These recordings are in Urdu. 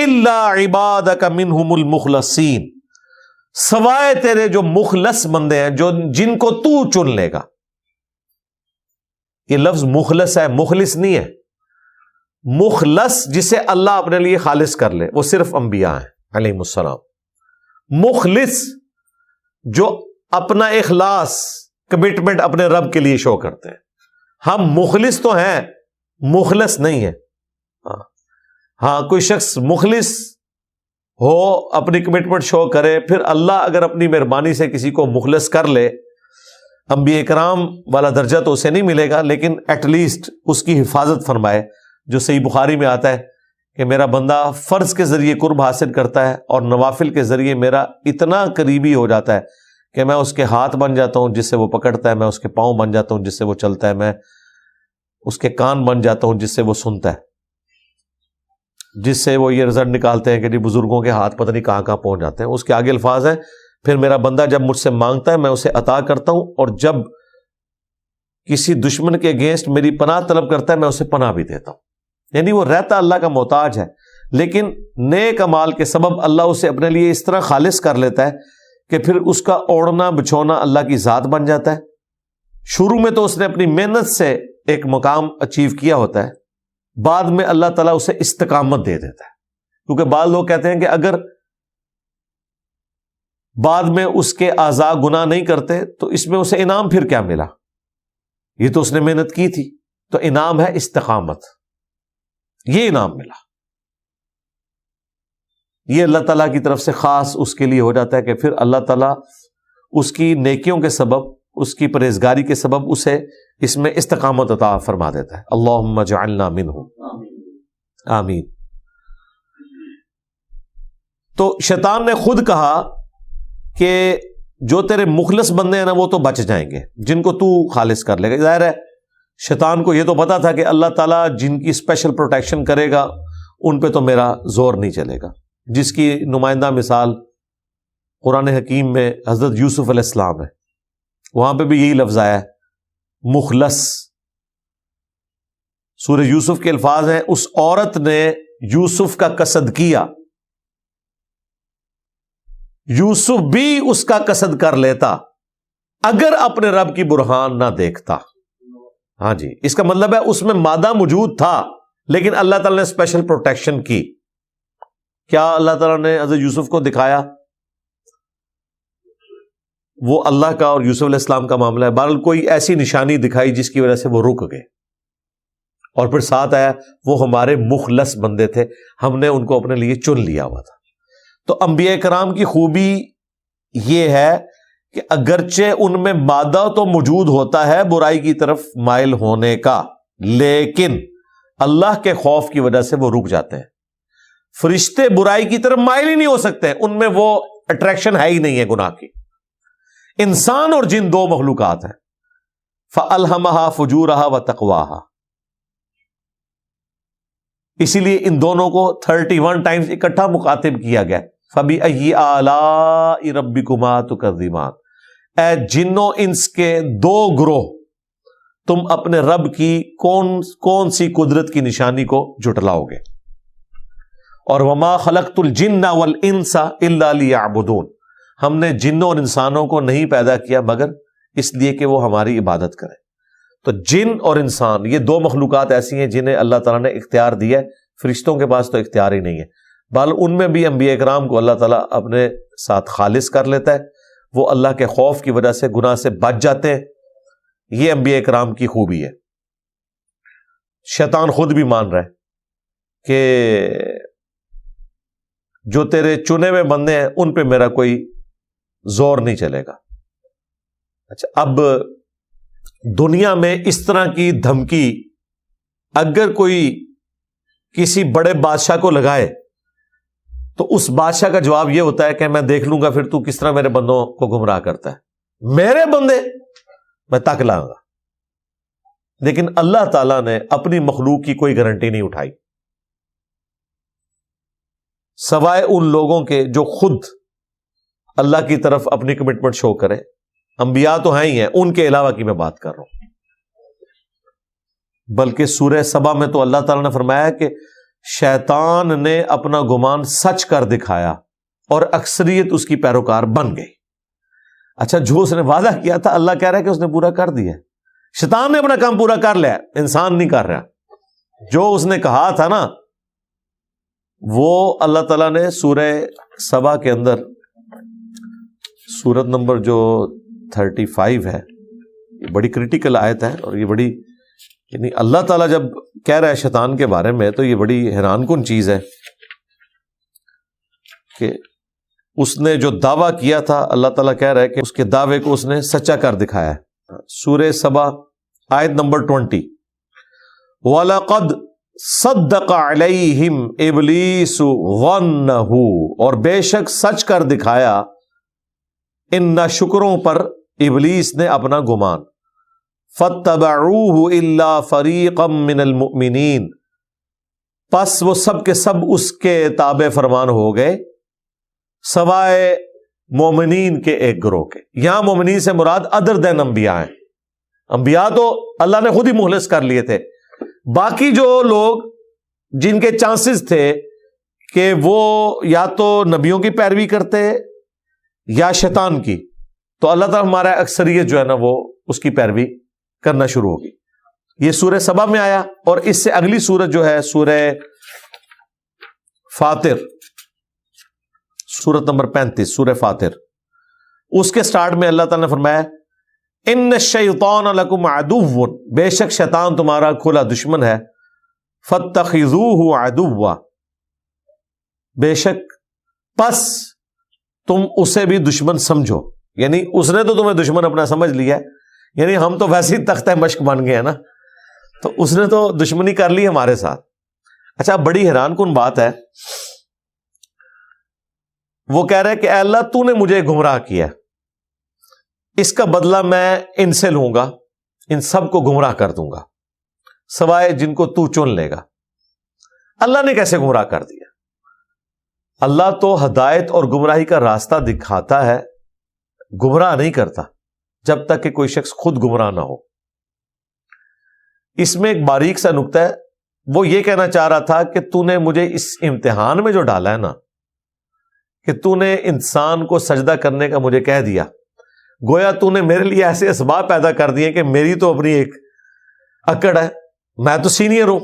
الا عبادک منہم المخلصین، سوائے تیرے جو مخلص بندے ہیں، جن کو تو چن لے گا۔ یہ لفظ مخلص ہے، مخلص نہیں ہے۔ مخلص جسے اللہ اپنے لیے خالص کر لے وہ صرف انبیاء ہیں علیہم السلام۔ مخلص جو اپنا اخلاص، کمٹمنٹ اپنے رب کے لیے شو کرتے ہیں۔ ہم مخلص تو ہیں، مخلص نہیں ہے۔ ہاں کوئی شخص مخلص ہو، اپنی کمٹمنٹ شو کرے، پھر اللہ اگر اپنی مہربانی سے کسی کو مخلص کر لے، انبیاء کرام والا درجہ تو اسے نہیں ملے گا، لیکن ایٹ لیسٹ اس کی حفاظت فرمائے، جو صحیح بخاری میں آتا ہے کہ میرا بندہ فرض کے ذریعے قرب حاصل کرتا ہے اور نوافل کے ذریعے میرا اتنا قریبی ہو جاتا ہے کہ میں اس کے ہاتھ بن جاتا ہوں جس سے وہ پکڑتا ہے، میں اس کے پاؤں بن جاتا ہوں جس سے وہ چلتا ہے، میں اس کے کان بن جاتا ہوں جس سے وہ سنتا ہے، جس سے وہ یہ رزلٹ نکالتے ہیں کہ جی بزرگوں کے ہاتھ پتہ نہیں کہاں کہاں پہنچ جاتے ہیں۔ اس کے آگے الفاظ ہیں، پھر میرا بندہ جب مجھ سے مانگتا ہے میں اسے عطا کرتا ہوں، اور جب کسی دشمن کے اگینسٹ میری پناہ طلب کرتا ہے میں اسے پناہ بھی دیتا ہوں۔ یعنی وہ رہتا اللہ کا محتاج ہے، لیکن نیک اعمال کے سبب اللہ اسے اپنے لیے اس طرح خالص کر لیتا ہے کہ پھر اس کا اوڑھنا بچھونا اللہ کی ذات بن جاتا ہے۔ شروع میں تو اس نے اپنی محنت سے ایک مقام اچیو کیا ہوتا ہے، بعد میں اللہ تعالیٰ اسے استقامت دے دیتا ہے، کیونکہ بعض لوگ کہتے ہیں کہ اگر بعد میں اس کے اعضاء گناہ نہیں کرتے تو اس میں اسے انعام پھر کیا ملا؟ یہ تو اس نے محنت کی تھی، تو انعام ہے استقامت، یہ انعام ملا۔ یہ اللہ تعالیٰ کی طرف سے خاص اس کے لیے ہو جاتا ہے کہ پھر اللہ تعالیٰ اس کی نیکیوں کے سبب، اس کی پرہیزگاری کے سبب اسے اس میں استقامت عطا فرما دیتا ہے۔ اللہم اجعلنا منہم، آمین۔ تو شیطان نے خود کہا کہ جو تیرے مخلص بندے ہیں نا وہ تو بچ جائیں گے، جن کو تو خالص کر لے گا۔ ظاہر ہے شیطان کو یہ تو پتا تھا کہ اللہ تعالیٰ جن کی اسپیشل پروٹیکشن کرے گا ان پہ تو میرا زور نہیں چلے گا، جس کی نمائندہ مثال قرآن حکیم میں حضرت یوسف علیہ السلام ہے۔ وہاں پہ بھی یہی لفظ آیا ہے، مخلص۔ سورہ یوسف کے الفاظ ہیں، اس عورت نے یوسف کا قصد کیا، یوسف بھی اس کا قصد کر لیتا اگر اپنے رب کی برہان نہ دیکھتا۔ ہاں جی، اس کا مطلب ہے اس میں مادہ موجود تھا، لیکن اللہ تعالیٰ نے اسپیشل پروٹیکشن کی۔ کیا اللہ تعالیٰ نے حضرت یوسف کو دکھایا؟ وہ اللہ کا اور یوسف علیہ السلام کا معاملہ ہے، بہرحال کوئی ایسی نشانی دکھائی جس کی وجہ سے وہ رک گئے، اور پھر ساتھ آیا وہ ہمارے مخلص بندے تھے، ہم نے ان کو اپنے لیے چن لیا ہوا تھا۔ تو انبیاء کرام کی خوبی یہ ہے کہ اگرچہ ان میں مادہ تو موجود ہوتا ہے برائی کی طرف مائل ہونے کا، لیکن اللہ کے خوف کی وجہ سے وہ رک جاتے ہیں۔ فرشتے برائی کی طرف مائل ہی نہیں ہو سکتے، ان میں وہ اٹریکشن ہے ہی نہیں ہے گناہ کی۔ انسان اور جن دو مخلوقات ہیں، فَأَلْهَمَهَا فُجُورَهَا وَتَقْوَاهَا، اسی لیے ان دونوں کو 31 ٹائمز اکٹھا مخاطب کیا گیا۔ فَبِأَيِّ آلَاءِ رَبِّكُمَا تُكَذِّبَانِ، اے جنوں انس کے دو گروہ، تم اپنے رب کی کون سی قدرت کی نشانی کو جھٹلاؤ گے؟ اور وَمَا خَلَقْتُ الْجِنَّ وَالْإِنسَ إِلَّا لِيَعْبُدُونَ، ہم نے جنوں اور انسانوں کو نہیں پیدا کیا مگر اس لیے کہ وہ ہماری عبادت کریں۔ تو جن اور انسان یہ دو مخلوقات ایسی ہیں جنہیں اللہ تعالیٰ نے اختیار دیا ہے، فرشتوں کے پاس تو اختیار ہی نہیں ہے۔ بل ان میں بھی انبیاء کرام کو اللہ تعالیٰ اپنے ساتھ خالص کر لیتا ہے، وہ اللہ کے خوف کی وجہ سے گناہ سے بچ جاتے ہیں۔ یہ انبیاء کرام کی خوبی ہے۔ شیطان خود بھی مان رہا ہے کہ جو تیرے چنے ہوئے بندے ہیں ان پہ میرا کوئی زور نہیں چلے گا۔ اچھا، اب دنیا میں اس طرح کی دھمکی اگر کوئی کسی بڑے بادشاہ کو لگائے تو اس بادشاہ کا جواب یہ ہوتا ہے کہ میں دیکھ لوں گا پھر تو کس طرح میرے بندوں کو گمراہ کرتا ہے، میرے بندے میں تک لاؤں گا۔ لیکن اللہ تعالیٰ نے اپنی مخلوق کی کوئی گارنٹی نہیں اٹھائی، سوائے ان لوگوں کے جو خود اللہ کی طرف اپنی کمٹمنٹ شو کریں۔ انبیاء تو ہیں ہی ہیں، ان کے علاوہ کی میں بات کر رہا ہوں۔ بلکہ سورہ سبا میں تو اللہ تعالیٰ نے فرمایا کہ شیطان نے اپنا گمان سچ کر دکھایا اور اکثریت اس کی پیروکار بن گئی. اچھا، جو اس نے وعدہ کیا تھا اللہ کہہ رہا ہے کہ اس نے پورا کر دیا. شیطان نے اپنا کام پورا کر لیا، انسان نہیں کر رہا. جو اس نے کہا تھا نا وہ اللہ تعالیٰ نے سورہ سبا کے اندر، سورت نمبر جو 35 ہے، یہ بڑی کریٹیکل آیت ہے. اور یہ بڑی، یعنی اللہ تعالیٰ جب کہہ رہا ہے شیطان کے بارے میں تو یہ بڑی حیران کن چیز ہے کہ اس نے جو دعویٰ کیا تھا اللہ تعالیٰ کہہ رہا ہے کہ اس کے دعوے کو اس نے سچا کر دکھایا ہے. سورہ سبا آیت نمبر 20، وَلَقَدْ صَدَّقَ عَلَيْهِمْ إِبْلِيسُ ظَنَّهُ، اور بے شک سچ کر دکھایا ان ناشکروں پر ابلیس نے اپنا گمان. فَاتَّبَعُوهُ إِلَّا فَرِيقًا مِّنَ الْمُؤْمِنِينَ، پس وہ سب کے سب اس کے تابع فرمان ہو گئے سوائے مومنین کے ایک گروہ کے. یہاں مومنین سے مراد ادر دین انبیاء ہیں. انبیاء تو اللہ نے خود ہی مخلص کر لیے تھے. باقی جو لوگ جن کے چانسز تھے کہ وہ یا تو نبیوں کی پیروی کرتے یا شیطان کی، تو اللہ تعالیٰ ہمارا اکثریت جو ہے نا وہ اس کی پیروی کرنا شروع ہوگی. یہ سورہ سبا میں آیا. اور اس سے اگلی سورت جو ہے سورہ فاطر، سورت نمبر 35، سورہ فاطر، اس کے سٹارٹ میں اللہ تعالیٰ نے فرمایا ان الشیطان لکم عدو، بے شک شیطان تمہارا کھلا دشمن ہے. فاتخذوہ عدوا، بے شک پس تم اسے بھی دشمن سمجھو. یعنی اس نے تو تمہیں دشمن اپنا سمجھ لیا ہے، یعنی ہم تو ویسے ہی تختہ مشق بن گئے ہیں نا، تو اس نے تو دشمنی کر لی ہمارے ساتھ. اچھا، بڑی حیران کن بات ہے، وہ کہہ رہے کہ اے اللہ تو نے مجھے گمراہ کیا، اس کا بدلہ میں ان سے لوں گا، ان سب کو گمراہ کر دوں گا سوائے جن کو تو چن لے گا. اللہ نے کیسے گمراہ کر دیا؟ اللہ تو ہدایت اور گمراہی کا راستہ دکھاتا ہے، گمراہ نہیں کرتا جب تک کہ کوئی شخص خود گمراہ نہ ہو. اس میں ایک باریک سا نکتہ ہے، وہ یہ کہنا چاہ رہا تھا کہ تو نے مجھے اس امتحان میں جو ڈالا ہے نا، کہ تو نے انسان کو سجدہ کرنے کا مجھے کہہ دیا، گویا تو نے میرے لیے ایسے اسباب پیدا کر دیے کہ میری تو اپنی ایک اکڑ ہے، میں تو سینئر ہوں،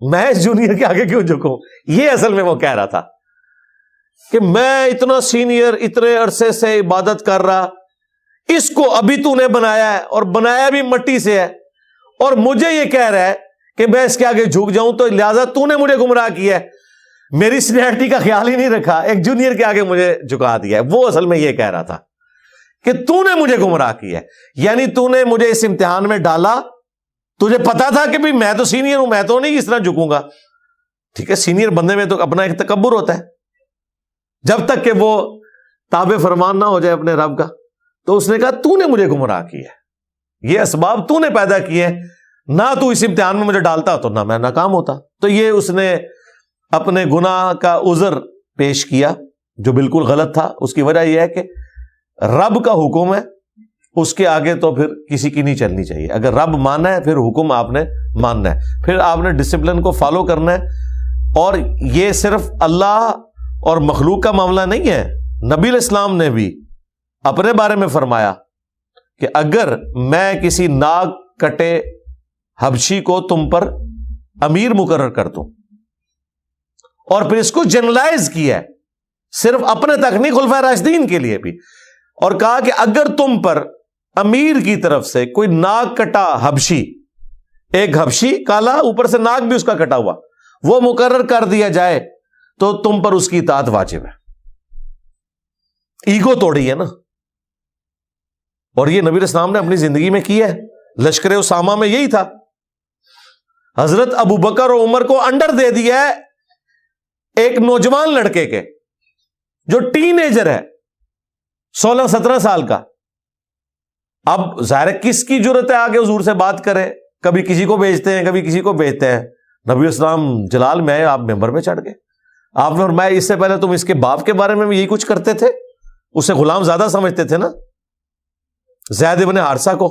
میں اس جونیئر کے آگے کیوں جھکوں. یہ اصل میں وہ کہہ رہا تھا کہ میں اتنا سینئر، اتنے عرصے سے عبادت کر رہا، اس کو ابھی تو نے بنایا ہے اور بنایا بھی مٹی سے ہے، اور مجھے یہ کہہ رہا ہے کہ میں اس کے آگے جھک جاؤں، تو لہذا تو نے مجھے گمراہ کیا ہے، میری سینئرٹی کا خیال ہی نہیں رکھا، ایک جونیئر کے آگے مجھے جھکا دیا ہے. وہ اصل میں یہ کہہ رہا تھا کہ تو نے مجھے گمراہ کیا ہے، یعنی تو نے مجھے اس امتحان میں ڈالا، تجھے پتا تھا کہ بھی میں تو سینئر ہوں، میں تو نہیں اس طرح جھکوں گا. ٹھیک ہے، سینئر بندے میں تو اپنا ایک تکبر ہوتا ہے، جب تک کہ وہ تابع فرمان نہ ہو جائے اپنے رب کا. تو اس نے کہا تو نے مجھے گمراہ کیا ہے، یہ اسباب تو نے پیدا کیے، نہ تو اس امتحان میں مجھے ڈالتا تو نہ میں ناکام ہوتا. تو یہ اس نے اپنے گناہ کا عذر پیش کیا جو بالکل غلط تھا. اس کی وجہ یہ ہے کہ رب کا حکم ہے، اس کے آگے تو پھر کسی کی نہیں چلنی چاہیے. اگر رب مانا ہے پھر حکم آپ نے ماننا ہے، پھر آپ نے ڈسپلن کو فالو کرنا ہے. اور یہ صرف اللہ اور مخلوق کا معاملہ نہیں ہے، نبی علیہ السلام نے بھی اپنے بارے میں فرمایا کہ اگر میں کسی ناک کٹے حبشی کو تم پر امیر مقرر کر دوں، اور پھر اس کو جنرلائز کیا ہے، صرف اپنے تک نہیں، خلفائے راشدین کے لیے بھی، اور کہا کہ اگر تم پر امیر کی طرف سے کوئی ناک کٹا حبشی، ایک حبشی کالا اوپر سے ناک بھی اس کا کٹا ہوا، وہ مقرر کر دیا جائے تو تم پر اس کی اطاعت واجب ہے. ایگو توڑی ہے نا. اور یہ نبی اسلام نے اپنی زندگی میں کی ہے. لشکر اسامہ میں یہی تھا، حضرت ابو بکر اور عمر کو انڈر دے دیا ہے ایک نوجوان لڑکے کے جو ٹین ایجر ہے، 16-17 سال کا. اب ظاہر کس کی جرت ہے آگے حضور سے بات کرے؟ کبھی کسی کو بھیجتے ہیں، کبھی کسی کو بھیجتے ہیں. نبی اسلام جلال میں آپ ممبر پہ چڑھ گئے. آپ نے فرمایا اس سے پہلے تم اس کے باپ کے بارے میں بھی یہی کچھ کرتے تھے. اسے غلام زیادہ سمجھتے تھے نا، زید ابن حارثہ کو.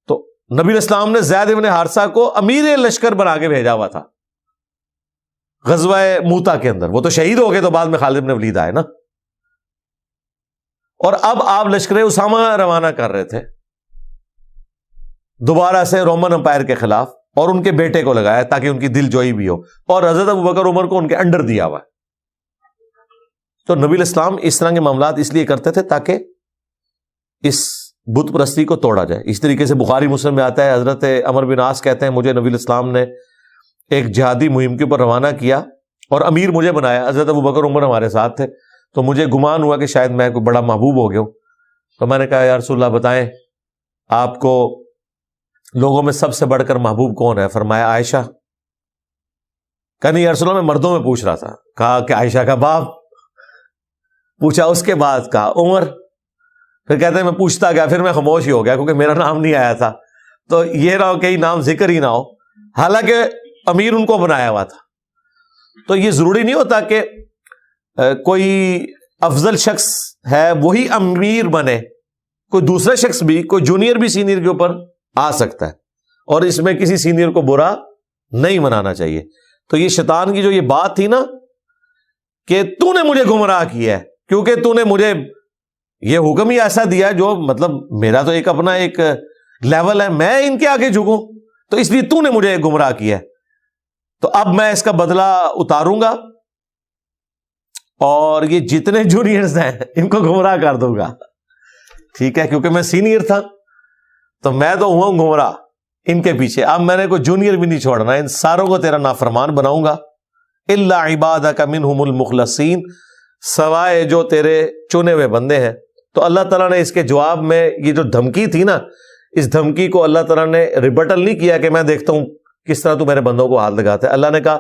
تو نبی اسلام نے زید ابن حارثہ کو امیر لشکر بنا کے بھیجا ہوا تھا غزوہ موتا کے اندر، وہ تو شہید ہو گئے تو بعد میں خالد بن ولید آئے نا. اور اب آپ لشکر اسامہ روانہ کر رہے تھے دوبارہ سے رومن امپائر کے خلاف، اور ان کے بیٹے کو لگایا تاکہ ان کی دل جوئی بھی ہو، اور حضرت ابوبکر عمر کو ان کے انڈر دیا ہوا ہے. تو نبی الاسلام اس طرح کے معاملات اس لیے کرتے تھے تاکہ اس بت پرستی کو توڑا جائے. اس طریقے سے بخاری مسلم میں آتا ہے، حضرت عمر بن عاص کہتے ہیں مجھے نبی الاسلام نے ایک جہادی مہم کے اوپر روانہ کیا اور امیر مجھے بنایا. حضرت ابوبکر عمر ہمارے ساتھ تھے، تو مجھے گمان ہوا کہ شاید میں کوئی بڑا محبوب ہو گیا ہوں. تو میں نے کہا یا رسول اللہ بتائیں آپ کو لوگوں میں سب سے بڑھ کر محبوب کون ہے؟ فرمایا عائشہ. کہا نہیں یا رسول اللہ میں مردوں میں پوچھ رہا تھا. کہا کہ عائشہ کا باپ. پوچھا اس کے بعد کہا عمر. پھر کہتے ہیں میں پوچھتا گیا، پھر میں خاموش ہی ہو گیا کیونکہ میرا نام نہیں آیا تھا. تو یہ نہ ہو کہ نام ذکر ہی نہ ہو، حالانکہ امیر ان کو بنایا ہوا تھا. تو یہ ضروری نہیں ہوتا کہ کوئی افضل شخص ہے وہی امیر بنے، کوئی دوسرا شخص بھی، کوئی جونیئر بھی سینئر کے اوپر آ سکتا ہے، اور اس میں کسی سینئر کو برا نہیں منانا چاہیے. تو یہ شیطان کی جو یہ بات تھی نا کہ تو نے مجھے گمراہ کیا ہے کیونکہ تو نے مجھے یہ حکم ہی ایسا دیا جو مطلب میرا تو ایک اپنا ایک لیول ہے، میں ان کے آگے جھکوں، تو اس لیے تو نے مجھے گمراہ کیا ہے، تو اب میں اس کا بدلہ اتاروں گا اور یہ جتنے جونیئرز ہیں ان کو گمراہ کر دوں گا. ٹھیک ہے، کیونکہ میں سینئر تھا تو میں تو ہوا گمراہ ان کے پیچھے. اب میں نے کوئی جونیئر بھی نہیں چھوڑنا، ان ساروں کو تیرا نافرمان بناؤں گا. الا عبادک منہم المخلصین، سوائے جو تیرے چنے ہوئے بندے ہیں. تو اللہ تعالیٰ نے اس کے جواب میں یہ جو دھمکی تھی نا، اس دھمکی کو اللہ تعالیٰ نے ریبٹل نہیں کیا کہ میں دیکھتا ہوں کس طرح تو میرے بندوں کو ہاتھ لگاتا ہے. اللہ نے کہا